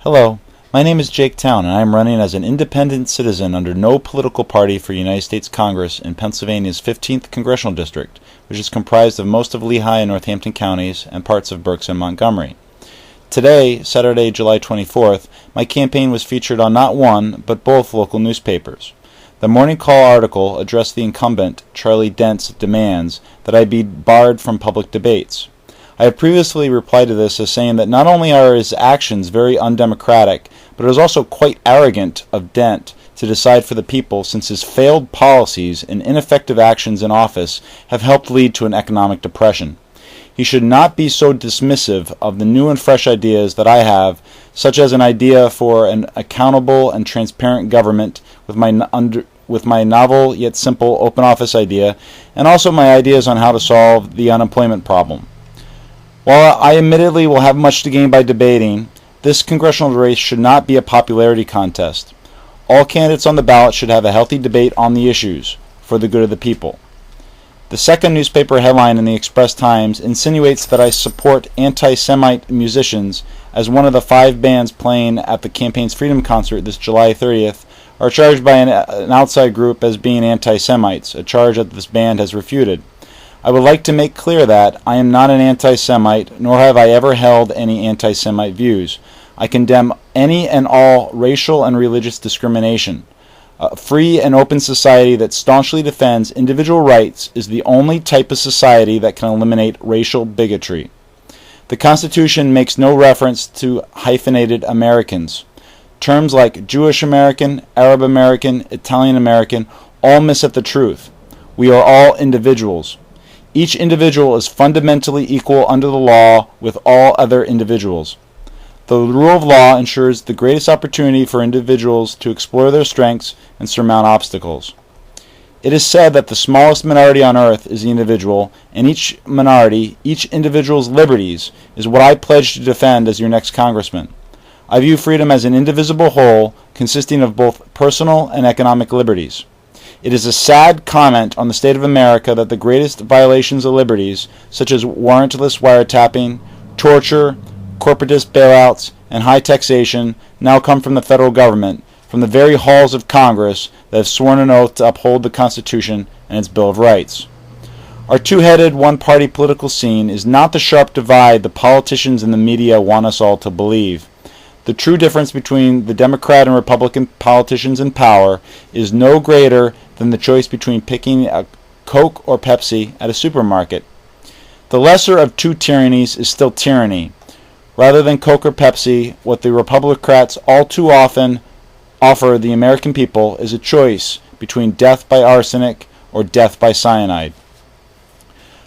Hello, my name is Jake Towne, and I am running as an independent citizen under no political party for United States Congress in Pennsylvania's 15th Congressional District, which is comprised of most of Lehigh and Northampton counties and parts of Berks and Montgomery. Today, Saturday, July 24th, my campaign was featured on not one, but both local newspapers. The Morning Call article addressed the incumbent, Charlie Dent's, demands that I be barred from public debates. I have previously replied to this as saying that not only are his actions very undemocratic, but it is also quite arrogant of Dent to decide for the people, since his failed policies and ineffective actions in office have helped lead to an economic depression. He should not be so dismissive of the new and fresh ideas that I have, such as an idea for an accountable and transparent government with my novel yet simple open office idea, and also my ideas on how to solve the unemployment problem. While I admittedly will have much to gain by debating, this congressional race should not be a popularity contest. All candidates on the ballot should have a healthy debate on the issues for the good of the people. The second newspaper headline in the Express-Times insinuates that I support anti-Semite musicians, as one of the 5 bands playing at the campaign's Freedom Concert this July 30th are charged by an outside group as being anti-Semites, a charge that this band has refuted. I would like to make clear that I am not an anti-Semite, nor have I ever held any anti-Semite views. I condemn any and all racial and religious discrimination. A free and open society that staunchly defends individual rights is the only type of society that can eliminate racial bigotry. The Constitution makes no reference to hyphenated Americans. Terms like Jewish American, Arab American, Italian American all miss at the truth. We are all individuals. Each individual is fundamentally equal under the law with all other individuals. The rule of law ensures the greatest opportunity for individuals to explore their strengths and surmount obstacles. It is said that the smallest minority on earth is the individual, and each minority, each individual's liberties, is what I pledge to defend as your next congressman. I view freedom as an indivisible whole consisting of both personal and economic liberties. It is a sad comment on the state of America that the greatest violations of liberties, such as warrantless wiretapping, torture, corporatist bailouts, and high taxation, now come from the federal government, from the very halls of Congress that have sworn an oath to uphold the Constitution and its Bill of Rights. Our two-headed, one-party political scene is not the sharp divide the politicians and the media want us all to believe. The true difference between the Democrat and Republican politicians in power is no greater than the choice between picking a Coke or Pepsi at a supermarket. The lesser of two tyrannies is still tyranny. Rather than Coke or Pepsi, what the Republicans all too often offer the American people is a choice between death by arsenic or death by cyanide.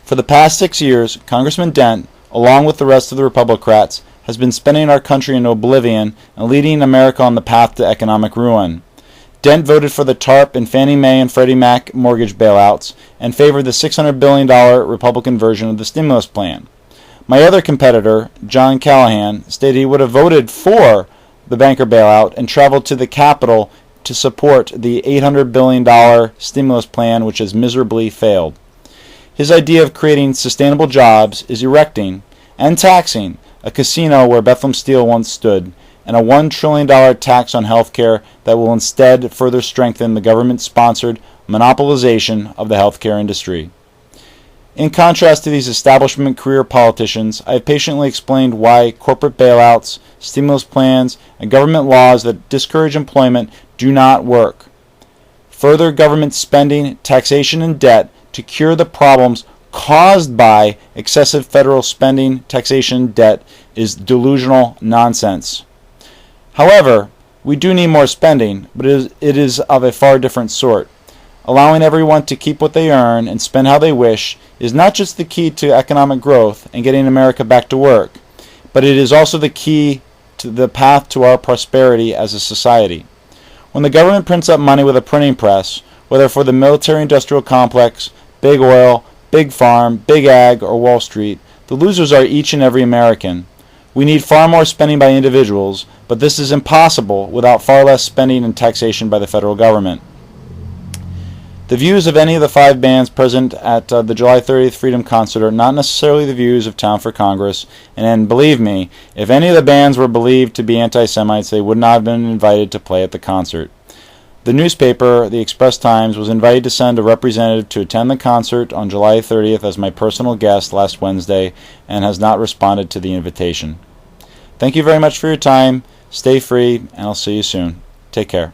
For the past 6 years, Congressman Dent, along with the rest of the Republicans, has been spending our country into oblivion and leading America on the path to economic ruin. Dent voted for the TARP and Fannie Mae and Freddie Mac mortgage bailouts and favored the $600 billion Republican version of the stimulus plan. My other competitor, John Callahan, stated he would have voted for the banker bailout and traveled to the Capitol to support the $800 billion stimulus plan, which has miserably failed. His idea of creating sustainable jobs is erecting and taxing a casino where Bethlehem Steel once stood, and a $1 trillion tax on health care that will instead further strengthen the government-sponsored monopolization of the healthcare industry. In contrast to these establishment career politicians, I have patiently explained why corporate bailouts, stimulus plans, and government laws that discourage employment do not work. Further government spending, taxation, and debt to cure the problems caused by excessive federal spending, taxation, debt is delusional nonsense. However, we do need more spending, but it is of a far different sort. Allowing everyone to keep what they earn and spend how they wish is not just the key to economic growth and getting America back to work, but it is also the key to the path to our prosperity as a society. When the government prints up money with a printing press, whether for the military-industrial complex, big oil, big farm, big ag, or Wall Street, the losers are each and every American. We need far more spending by individuals, but this is impossible without far less spending and taxation by the federal government. The views of any of the 5 bands present at the July 30th Freedom Concert are not necessarily the views of Towne for Congress, and believe me, if any of the bands were believed to be anti-Semites, they would not have been invited to play at the concert. The newspaper, the Express-Times, was invited to send a representative to attend the concert on July 30th as my personal guest last Wednesday and has not responded to the invitation. Thank you very much for your time. Stay free, and I'll see you soon. Take care.